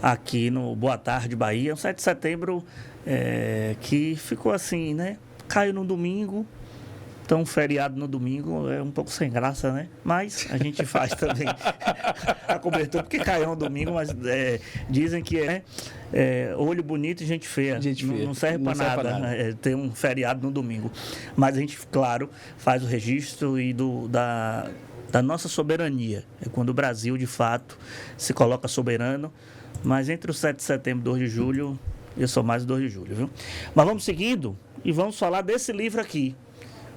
aqui no Boa Tarde Bahia. Um 7 de setembro que ficou assim, né? Caiu no domingo. Então, feriado no domingo é um pouco sem graça, né? Mas a gente faz também a cobertura, porque caiu no domingo, mas dizem que olho bonito e gente feia. Não serve para nada, ter um feriado no domingo. Mas a gente, claro, faz o registro da nossa soberania. É quando o Brasil, de fato, se coloca soberano. Mas entre o 7 de setembro e 2 de julho, eu sou mais o 2 de julho, viu? Mas vamos seguindo e vamos falar desse livro aqui.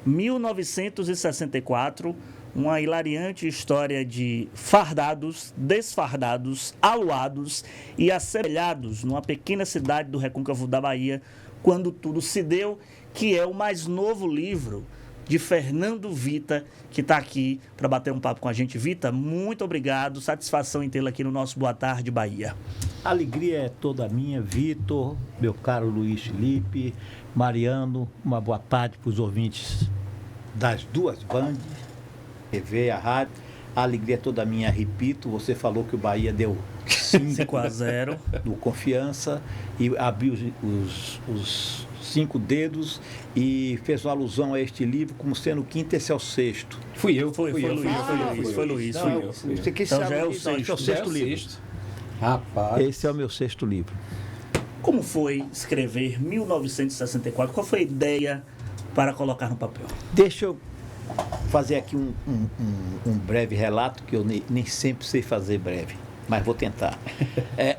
1964, uma hilariante história de fardados, desfardados, aluados e assemelhados numa pequena cidade do recôncavo da Bahia, quando tudo se deu, que é o mais novo livro de Fernando Vita, que está aqui para bater um papo com a gente. Vita, muito obrigado, satisfação em tê-lo aqui no nosso Boa Tarde Bahia. A alegria é toda minha, Vitor, meu caro Luiz Felipe, Mariano, uma boa tarde para os ouvintes das duas bandas, TV, a rádio. A alegria é toda minha, repito, você falou que o Bahia deu 5-0 do Confiança e abriu os 5 dedos e fez uma alusão a este livro como sendo o quinto, esse é o sexto. Foi Luiz. Você quis então saber, já é o sexto. É o sexto livro. Rapaz. Esse é o meu sexto livro. Como foi escrever 1964? Qual foi a ideia para colocar no papel? Deixa eu fazer aqui um breve relato, que eu nem sempre sei fazer breve, mas vou tentar.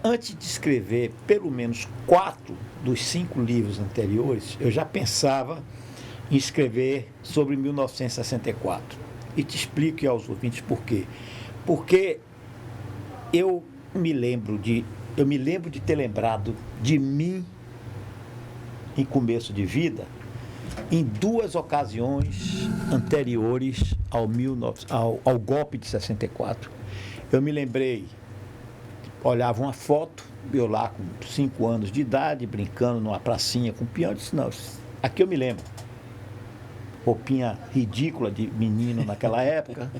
Antes de escrever pelo menos 4 dos 5 livros anteriores, eu já pensava em escrever sobre 1964. E te explico aos ouvintes por quê. Porque eu me lembro de ter lembrado de mim em começo de vida em 2 ocasiões anteriores ao golpe de 64. Eu me lembrei, olhava uma foto, eu lá com 5 anos de idade, brincando numa pracinha com peão, eu disse, não, aqui eu me lembro. Roupinha ridícula de menino naquela época,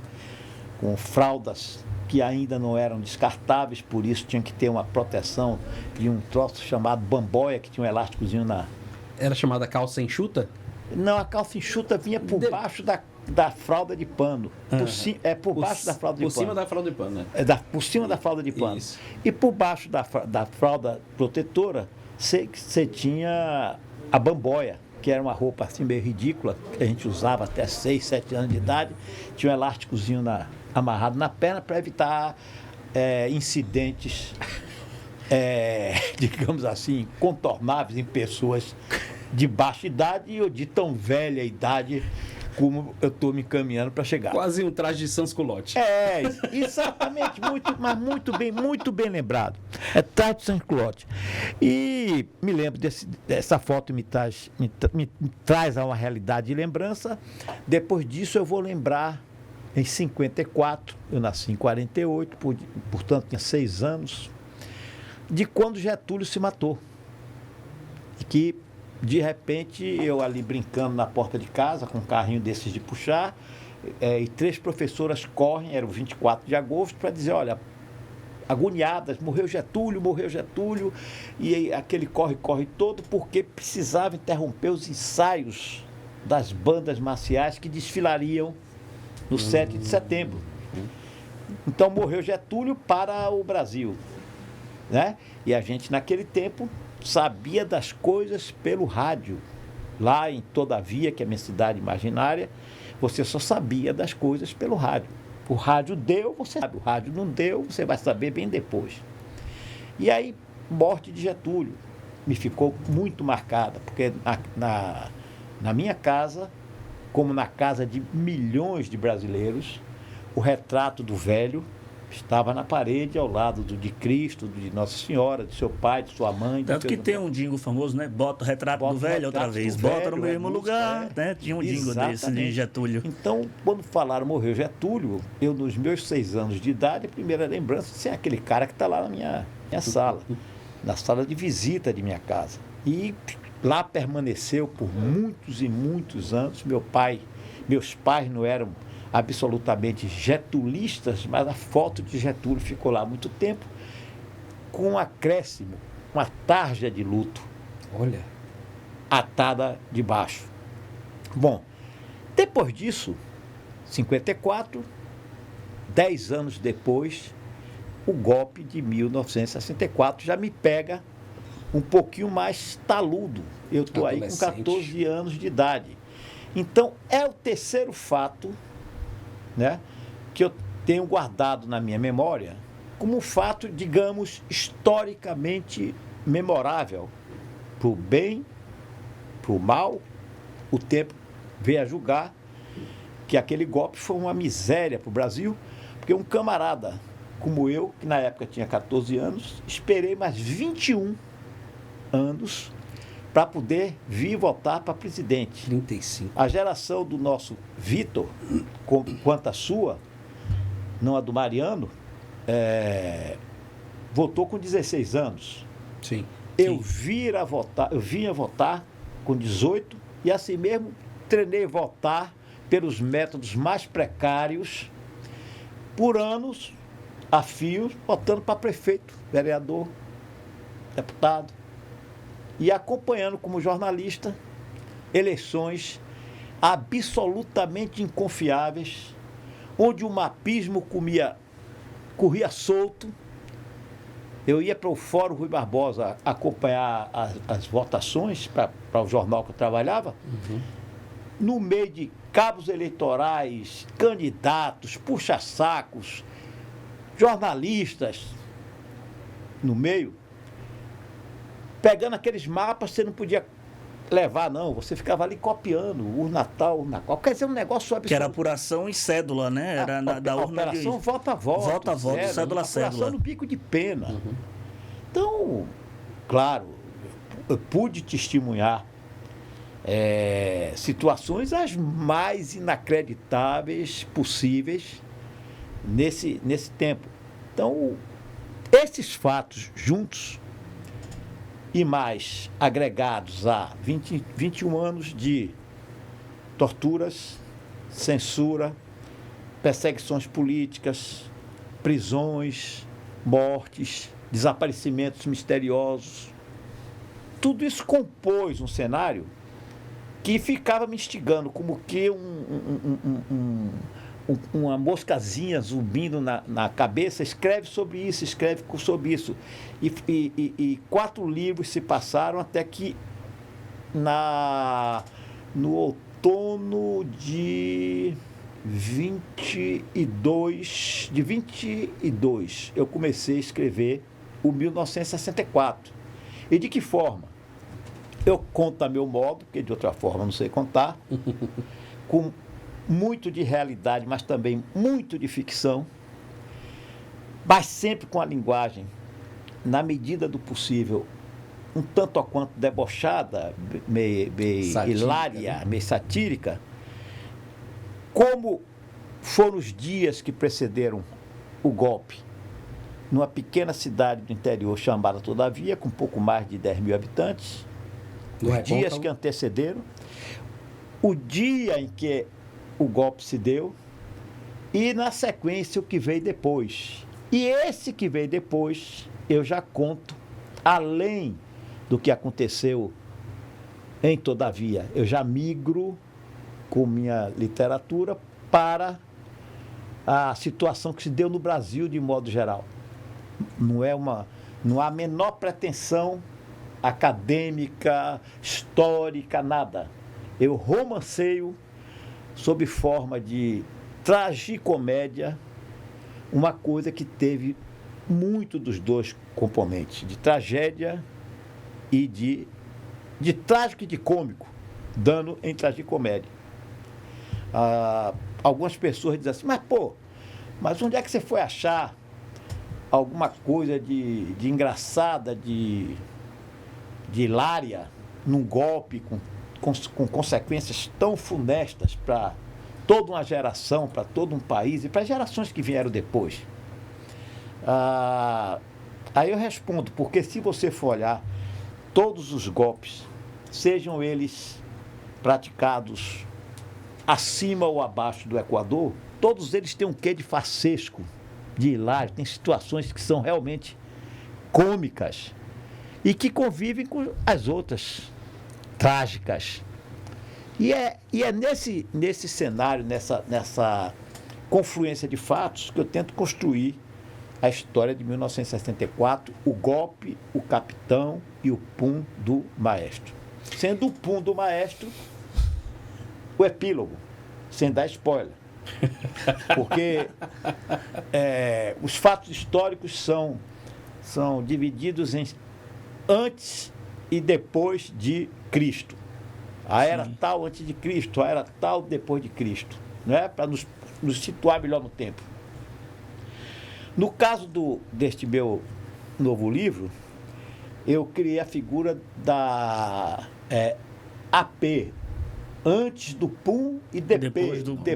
com fraldas que ainda não eram descartáveis, por isso tinha que ter uma proteção de um troço chamado bamboia, que tinha um elásticozinho na... Era chamada calça enxuta? Não, a calça enxuta vinha por baixo da fralda de pano. Por baixo da fralda de pano. Por cima da fralda de pano, né? Por cima da fralda de pano. Isso. E por baixo da fralda protetora, você tinha a bamboia, que era uma roupa assim meio ridícula, que a gente usava até 6, 7 anos de idade. Tinha um elásticozinho amarrado na perna para evitar incidentes, digamos assim, contornáveis em pessoas de baixa idade ou de tão velha idade como eu estou me encaminhando para chegar. Quase um traje de sans-culotte. Exatamente, mas muito bem lembrado. É traje de sans-culotte. E me lembro dessa foto, me traz a uma realidade de lembrança. Depois disso eu vou lembrar, em 54, eu nasci em 48, portanto tinha 6 anos, de quando Getúlio se matou. E que de repente, eu ali brincando na porta de casa, com um carrinho desses de puxar, e 3 professoras correm, era o 24 de agosto, para dizer, olha, agoniadas, morreu Getúlio, e aquele corre-corre todo, porque precisava interromper os ensaios das bandas marciais que desfilariam no 7 de setembro. Então, morreu Getúlio para o Brasil, né? E a gente, naquele tempo, sabia das coisas pelo rádio. Lá em Todavia, que é a minha cidade imaginária, você só sabia das coisas pelo rádio. O rádio deu, você sabe. O rádio não deu, você vai saber bem depois. E aí, morte de Getúlio me ficou muito marcada, porque na minha casa, como na casa de milhões de brasileiros, o retrato do velho estava na parede ao lado de Cristo, de Nossa Senhora, de seu pai, de sua mãe. Tanto que tem um jingle famoso, né? Bota o retrato do velho outra vez, bota no mesmo lugar, né? Tinha um jingle desse de Getúlio. Então, quando falaram morreu Getúlio, eu nos meus 6 anos de idade, a primeira lembrança é aquele cara que está lá na minha sala, na sala de visita de minha casa. E lá permaneceu por muitos e muitos anos. Meus pais não eram absolutamente getulistas, mas a foto de Getúlio ficou lá há muito tempo. com um acréscimo, uma tarja de luto Olha. atada de baixo. Bom, depois disso, 54, 10 anos depois, o golpe de 1964 já me pega um pouquinho mais taludo. Eu estou aí com Adolescente. 14 anos de idade. Então, é o terceiro fato, né, que eu tenho guardado na minha memória como um fato, digamos, historicamente memorável. Para o bem, para o mal, o tempo veio a julgar que aquele golpe foi uma miséria para o Brasil, porque um camarada como eu, que na época tinha 14 anos, esperei mais 21 anos para poder vir votar para presidente. 35. A geração do nosso Vitor, quanto a sua, não a do Mariano, votou com 16 anos. Sim. Eu Sim. vinha votar com 18 e assim mesmo treinei votar pelos métodos mais precários por anos a fio, votando para prefeito, vereador, deputado e acompanhando como jornalista eleições absolutamente inconfiáveis, onde o mapismo corria solto. Eu ia para o Fórum Rui Barbosa acompanhar as votações para o jornal que eu trabalhava, no meio de cabos eleitorais, candidatos, puxa-sacos, jornalistas no meio, pegando aqueles mapas, você não podia levar, não. Você ficava ali copiando urna tal, urna qual. Quer dizer, um negócio absurdo. Que era apuração em cédula, né? Era da urna operação de... voto a voto. Voto a voto, cédula a apuração cédula. no bico de pena. Então, claro, eu pude testemunhar situações as mais inacreditáveis possíveis nesse tempo. Então, esses fatos juntos e mais agregados a 21 anos de torturas, censura, perseguições políticas, prisões, mortes, desaparecimentos misteriosos, tudo isso compôs um cenário que ficava me instigando, como que uma moscazinha zumbindo na cabeça, escreve sobre isso, escreve sobre isso. E 4 livros se passaram até que no outono de 22, eu comecei a escrever o 1964. E de que forma? Eu conto a meu modo, porque de outra forma não sei contar, com muito de realidade, mas também muito de ficção, mas sempre com a linguagem, na medida do possível, um tanto a quanto debochada, meio hilária, meio satírica, como foram os dias que precederam o golpe, numa pequena cidade do interior chamada Todavia, com pouco mais de 10 mil habitantes, os dias que antecederam, o dia em que o golpe se deu e, na sequência, o que veio depois. E esse que veio depois, eu já conto, além do que aconteceu em Todavia. Eu já migro com minha literatura para a situação que se deu no Brasil de modo geral. Não há a menor pretensão acadêmica, histórica, nada. Eu romanceio sob forma de tragicomédia, uma coisa que teve muito dos dois componentes, de tragédia e de trágico e de cômico, dando em tragicomédia. Algumas pessoas dizem assim, mas onde é que você foi achar alguma coisa de engraçada, de hilária, num golpe com consequências tão funestas para toda uma geração, para todo um país e para as gerações que vieram depois? Aí eu respondo, porque se você for olhar todos os golpes, sejam eles praticados acima ou abaixo do Equador, todos eles têm um quê de farsesco, de hilário, tem situações que são realmente cômicas, e que convivem com as outras trágicas. E é nesse cenário, nessa confluência de fatos, que eu tento construir a história de 1964, o golpe, o capitão e o pum do maestro. Sendo o pum do maestro o epílogo, sem dar spoiler. Porque os fatos históricos são divididos em antes e depois de Cristo. A era tal antes de Cristo, a era tal depois de Cristo. Né? Para nos situar melhor no tempo. No caso deste meu novo livro, eu criei a figura da AP, antes do pum e depois do pum,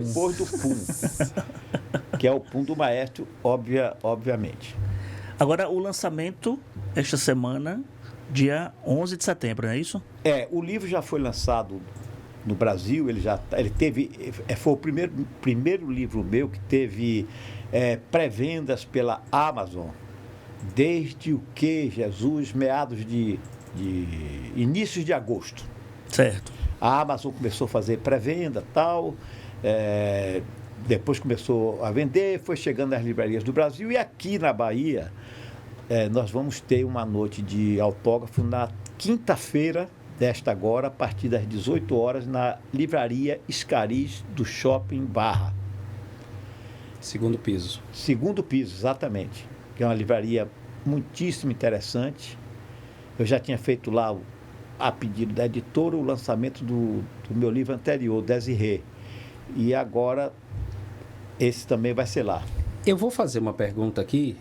que é o pum do maestro, obviamente. Agora, o lançamento, esta semana, dia 11 de setembro, não é isso? O livro já foi lançado no Brasil, foi o primeiro livro meu que teve pré-vendas pela Amazon, desde o que, Jesus, meados de inícios de agosto. Certo. A Amazon começou a fazer pré-venda e tal, depois começou a vender, foi chegando nas livrarias do Brasil, e aqui na Bahia nós vamos ter uma noite de autógrafo na quinta-feira desta agora, a partir das 18 horas, na livraria Escariz do Shopping Barra. Segundo piso. Segundo piso, exatamente. Que é uma livraria muitíssimo interessante. Eu já tinha feito lá, a pedido da editora, o lançamento do meu livro anterior, Desirê. E agora, esse também vai ser lá. Eu vou fazer uma pergunta aqui,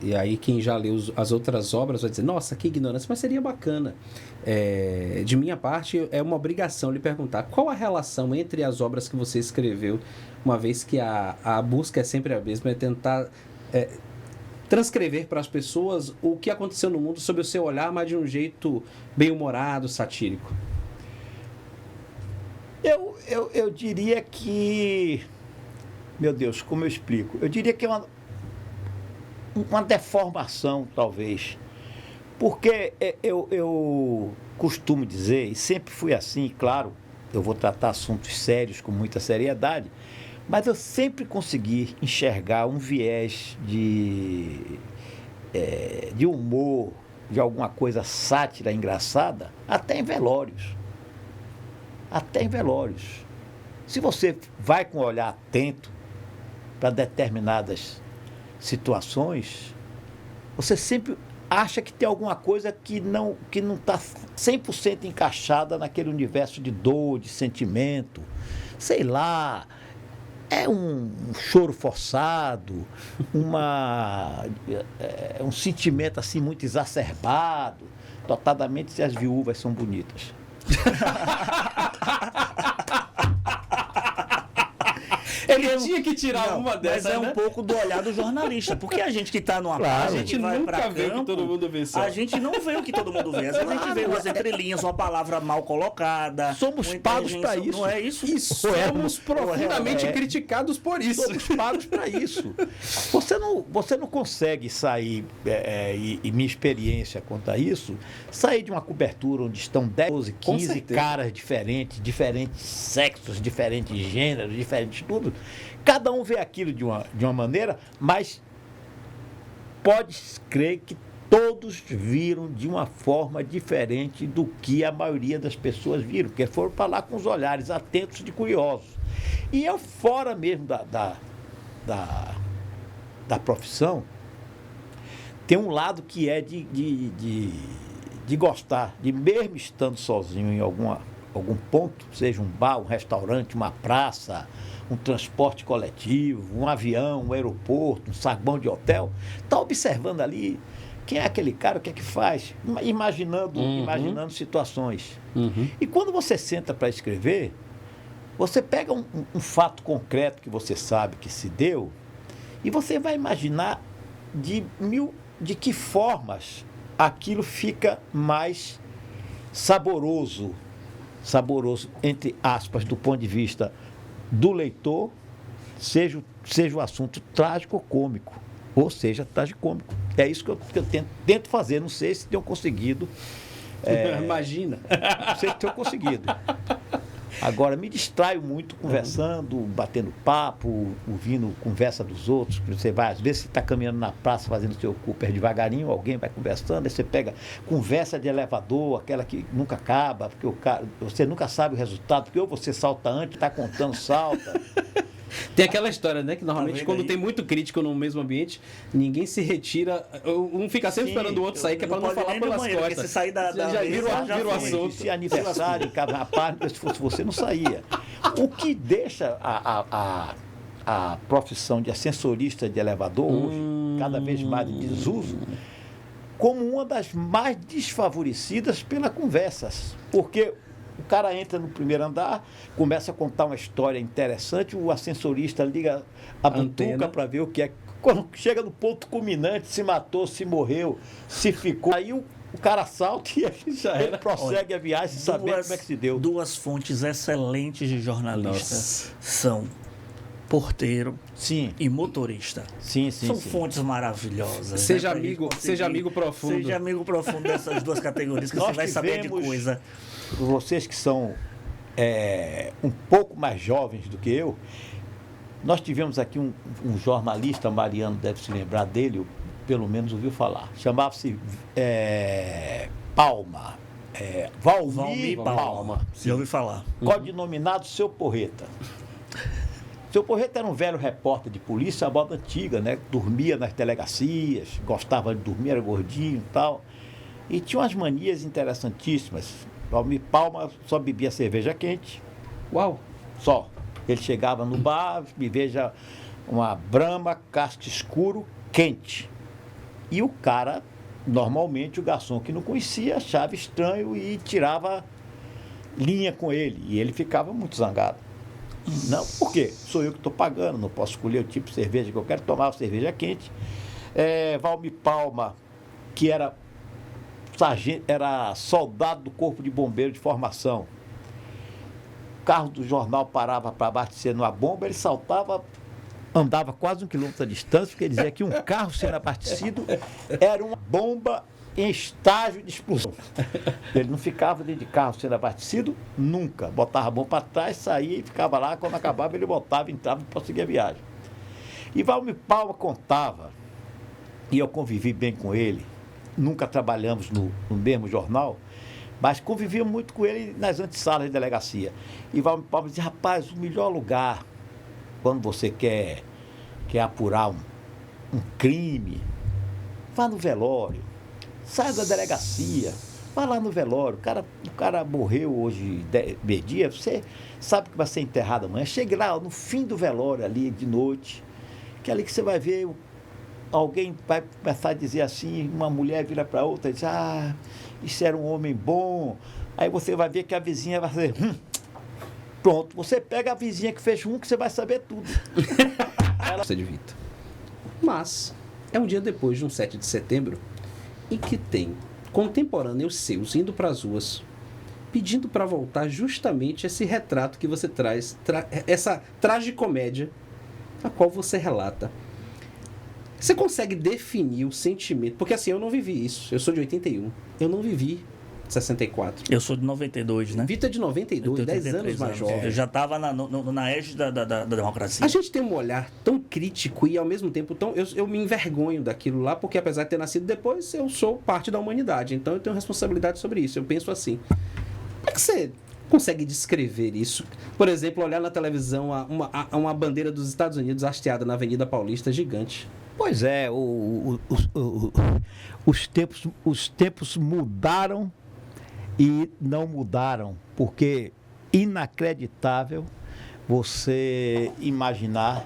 e aí quem já leu as outras obras vai dizer, nossa, que ignorância, mas seria bacana. De minha parte, é uma obrigação lhe perguntar, qual a relação entre as obras que você escreveu, uma vez que a busca é sempre a mesma, é tentar transcrever para as pessoas o que aconteceu no mundo sob o seu olhar, mas de um jeito bem-humorado, satírico? Eu diria que... Meu Deus, como eu explico? Eu diria que é uma deformação, talvez. Porque eu costumo dizer, e sempre fui assim, claro, eu vou tratar assuntos sérios com muita seriedade, mas eu sempre consegui enxergar um viés de humor, de alguma coisa sátira, engraçada, até em velórios. Até em velórios. Se você vai com um olhar atento para determinadas situações, você sempre acha que tem alguma coisa que não está 100% encaixada naquele universo de dor, de sentimento. Sei lá, é um choro forçado, um sentimento assim muito exacerbado, notadamente se as viúvas são bonitas. Ele tinha que tirar uma dessas, mas um pouco do olhar do jornalista, porque a gente que está numa Claro. página, A gente nunca vê o que todo mundo vê só. a gente não vê o que todo mundo vê. Às vezes a gente vê umas entrelinhas, uma palavra mal colocada. Somos uma pagos inteligência- para isso. Não é isso? E somos profundamente criticados por isso. Somos pagos para isso. Você não consegue sair, e minha experiência quanto a isso, sair de uma cobertura onde estão 10, 12, Com 15 certeza. caras diferentes sexos, diferentes gêneros, diferentes tudo. Cada um vê aquilo de uma maneira, mas pode crer que todos viram de uma forma diferente do que a maioria das pessoas viram, porque foram para lá com os olhares atentos de curiosos. E eu, fora mesmo da profissão, tem um lado que é de gostar, de mesmo estando sozinho em algum ponto, seja um bar, um restaurante, uma praça, um transporte coletivo, um avião, um aeroporto, um saguão de hotel, está observando ali quem é aquele cara, o que é que faz, imaginando situações. Uhum. E quando você senta para escrever, você pega um fato concreto que você sabe que se deu e você vai imaginar de que formas aquilo fica mais saboroso, entre aspas, do ponto de vista do leitor, seja o assunto trágico ou cômico. ou seja, tragicômico. É isso que eu tento fazer, não sei se tenho conseguido. Imagina. Não sei se tenho conseguido. Agora, me distraio muito conversando, batendo papo, ouvindo conversa dos outros. Você vai, às vezes, você está caminhando na praça fazendo seu Cooper devagarinho, alguém vai conversando, aí você pega conversa de elevador, aquela que nunca acaba, porque você nunca sabe o resultado, porque ou você salta antes, está contando, salta. Tem aquela história, né? Que normalmente vendo quando aí? tem muito crítico no mesmo ambiente, ninguém se retira. Um fica sempre Sim, esperando o outro sair, que é pra não pode falar nem no pelas banheiro, porque costas. se sair da Já mesa, vira o foi. assunto. Se aniversário, em casa, rapaz, se fosse você, não saía. O que deixa a profissão de ascensorista de elevador hoje, cada vez mais em desuso, como uma das mais desfavorecidas pelas conversas. Porque o cara entra no primeiro andar, começa a contar uma história interessante, o ascensorista liga a butuca para ver o que é. Quando chega no ponto culminante, se matou, se morreu, se ficou. Aí o cara salta e ele prossegue a viagem sem saber como é que se deu. Duas fontes excelentes de jornalista Nossa. são porteiro Sim, e motorista. sim. São fontes maravilhosas. Seja pra gente amigo- conseguir- seja amigo profundo. Seja amigo profundo dessas duas categorias, que Nós você vai saber de tivemos- coisa. Vocês que são um pouco mais jovens do que eu, nós tivemos aqui um jornalista, Mariano deve se lembrar dele, ou pelo menos ouviu falar. Chamava-se Palma. Valmir Palma. Já ouvi falar. Codinominado Seu Porreta. Seu Porreta era um velho repórter de polícia, a moda antiga, né? Dormia nas delegacias, gostava de dormir, era gordinho e tal. E tinha umas manias interessantíssimas. Valmir Palma só bebia cerveja quente, Uau! só. Ele chegava no bar, me veja uma Brahma, casca escuro, quente. E o cara, normalmente, o garçom que não conhecia, achava estranho e tirava linha com ele. E ele ficava muito zangado. Não, por quê? Sou eu que estou pagando, não posso escolher o tipo de cerveja que eu quero, tomar cerveja quente. Valmir Palma, que era soldado do Corpo de Bombeiro de formação. O carro do jornal parava para abastecer numa bomba, ele saltava, andava quase 1 quilômetro de distância, porque ele dizia que um carro sendo abastecido era uma bomba em estágio de explosão. Ele não ficava dentro de carro sendo abastecido nunca. Botava a bomba para trás, saía e ficava lá. Quando acabava, ele botava, entrava e prosseguia a viagem. E Valmir Palma contava, e eu convivi bem com ele, nunca trabalhamos no mesmo jornal, mas convivia muito com ele nas antessalas de delegacia. E Valmir Palma dizia, rapaz, o melhor lugar, quando você quer apurar um crime, vá no velório, sai da delegacia, vá lá no velório, o cara morreu hoje, meio-dia, você sabe que vai ser enterrado amanhã, chegue lá no fim do velório ali, de noite, que é ali que você vai ver alguém vai começar a dizer assim, uma mulher vira para outra e diz, isso era um homem bom. Aí você vai ver que a vizinha vai dizer, pronto, você pega a vizinha que fez que você vai saber tudo. Você de Vita. Mas é um dia depois de um 7 de setembro em que tem contemporâneos seus indo para as ruas pedindo para voltar justamente esse retrato que você traz, essa tragicomédia a qual você relata. Você consegue definir o sentimento? Porque assim, eu não vivi isso. Eu sou de 81. Eu não vivi 64. Eu sou de 92, né? Vita de 92, Eu tenho 10 anos mais Eu jovem. já estava na égide da democracia. A gente tem um olhar tão crítico e ao mesmo tempo tão... Eu me envergonho daquilo lá, porque apesar de ter nascido depois, eu sou parte da humanidade. Então eu tenho responsabilidade sobre isso. Eu penso assim. Como é que você consegue descrever isso? Por exemplo, olhar na televisão uma bandeira dos Estados Unidos hasteada na Avenida Paulista, gigante. Pois é, os tempos mudaram e não mudaram, porque inacreditável você imaginar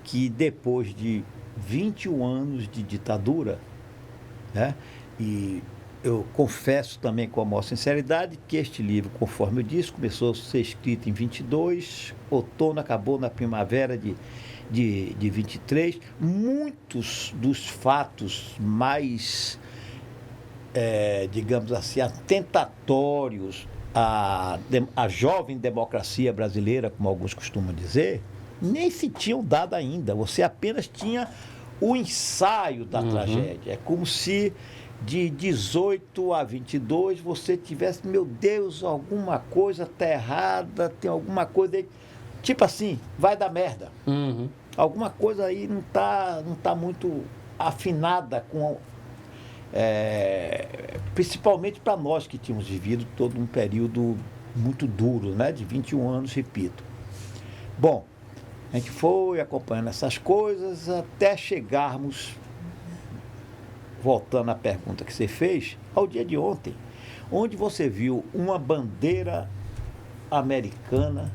que depois de 21 anos de ditadura, né, e eu confesso também com a maior sinceridade que este livro, conforme eu disse, começou a ser escrito em 22, outono, acabou na primavera de 23, muitos dos fatos mais, digamos assim, atentatórios à jovem democracia brasileira, como alguns costumam dizer, nem se tinham dado ainda. Você apenas tinha o ensaio da tragédia. É como se de 18 a 22 você tivesse, meu Deus, alguma coisa está errada, tem alguma coisa aí, tipo assim, vai dar merda. Alguma coisa aí não tá muito afinada com... principalmente para nós que tínhamos vivido todo um período muito duro, né? De 21 anos, repito. Bom, a gente foi acompanhando essas coisas até chegarmos, voltando à pergunta que você fez, ao dia de ontem, onde você viu uma bandeira americana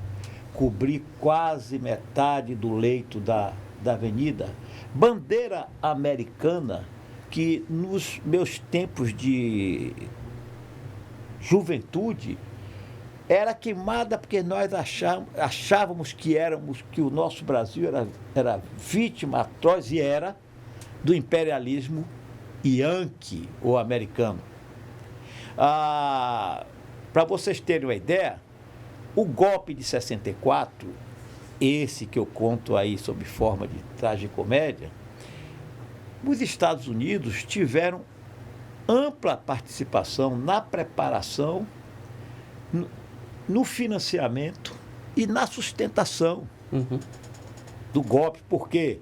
cobrir quase metade do leito da avenida. Bandeira americana que nos meus tempos de juventude era queimada porque nós achávamos que o nosso Brasil era vítima atroz, e era, do imperialismo yankee ou americano. Para vocês terem uma ideia, o golpe de 64, esse que eu conto aí sob forma de tragicomédia, os Estados Unidos tiveram ampla participação na preparação, no financiamento e na sustentação do golpe, porque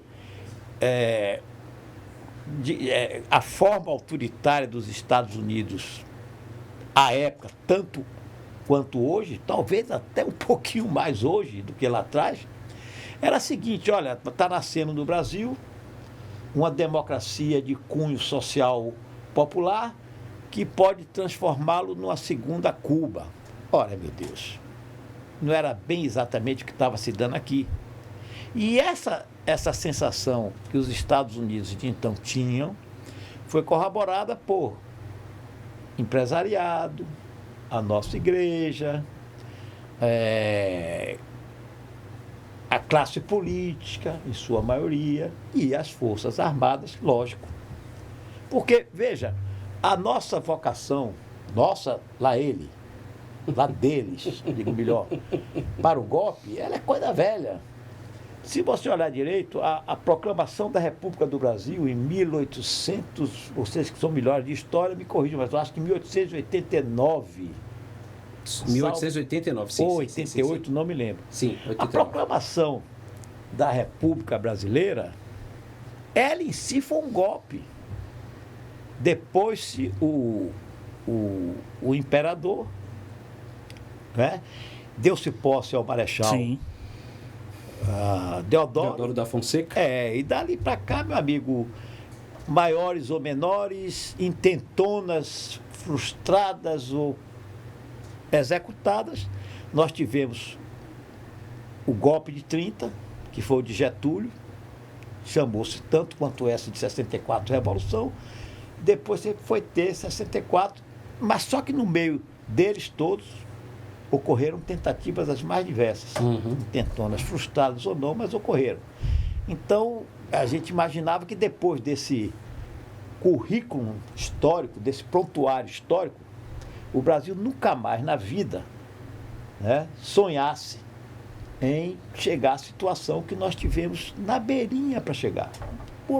a forma autoritária dos Estados Unidos, à época, tanto quanto hoje, talvez até um pouquinho mais hoje do que lá atrás, era a seguinte: olha, está nascendo no Brasil uma democracia de cunho social popular que pode transformá-lo numa segunda Cuba. Ora, meu Deus, não era bem exatamente o que estava se dando aqui. E essa sensação que os Estados Unidos de então tinham foi corroborada por empresariado, a nossa igreja, a classe política, em sua maioria, e as Forças Armadas, lógico. Porque, veja, a nossa vocação, lá deles, digo melhor, para o golpe, ela é coisa velha. Se você olhar direito, a proclamação da República do Brasil em 1800, vocês que são melhores de história, me corrijam, mas eu acho que em 1889... 1889, sim. Ou 88, sim. Não me lembro. Sim, 89. A proclamação da República Brasileira, ela em si foi um golpe. Depois o imperador, né, deu-se posse ao Marechal Deodoro da Fonseca. E dali para cá, meu amigo, maiores ou menores, intentonas frustradas ou executadas, nós tivemos o golpe de 30, que foi o de Getúlio, chamou-se tanto quanto essa de 64 Revolução. Depois você foi ter 64, mas só que no meio deles todos ocorreram tentativas as mais diversas, intentonas frustradas ou não, mas ocorreram. Então, a gente imaginava que depois desse currículo histórico, desse prontuário histórico, o Brasil nunca mais na vida, né, sonhasse em chegar à situação que nós tivemos na beirinha para chegar.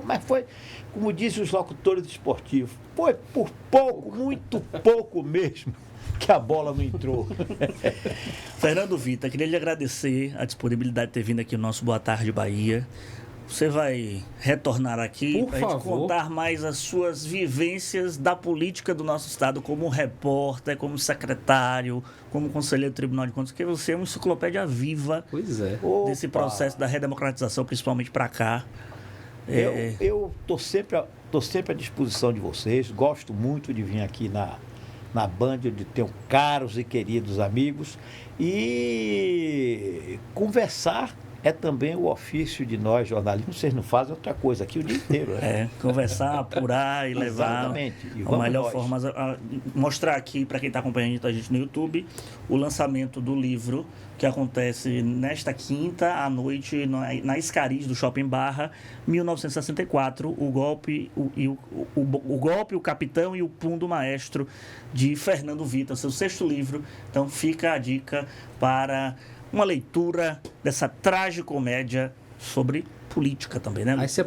Mas foi, como dizem os locutores esportivos, foi por pouco, muito pouco mesmo, que a bola não entrou. Fernando Vitor, queria lhe agradecer a disponibilidade de ter vindo aqui no nosso Boa Tarde Bahia. Você vai retornar aqui para a gente contar mais as suas vivências da política do nosso estado como repórter, como secretário, como conselheiro do Tribunal de Contas, porque você é uma enciclopédia viva desse processo da redemocratização, principalmente para cá. Eu estou sempre à disposição de vocês, gosto muito de vir aqui na Band, onde tenho caros e queridos amigos, e conversar é também o ofício de nós, jornalistas. Vocês não fazem outra coisa aqui o dia inteiro. Conversar, apurar e levar a melhor forma. Mostrar aqui, para quem está acompanhando a gente no YouTube, o lançamento do livro, que acontece nesta quinta à noite na Escariz do Shopping Barra, 1964, o golpe, o Capitão e o Pum do Maestro, de Fernando Vitor, seu 6º livro. Então fica a dica para uma leitura dessa tragicomédia sobre política também, né? Aí você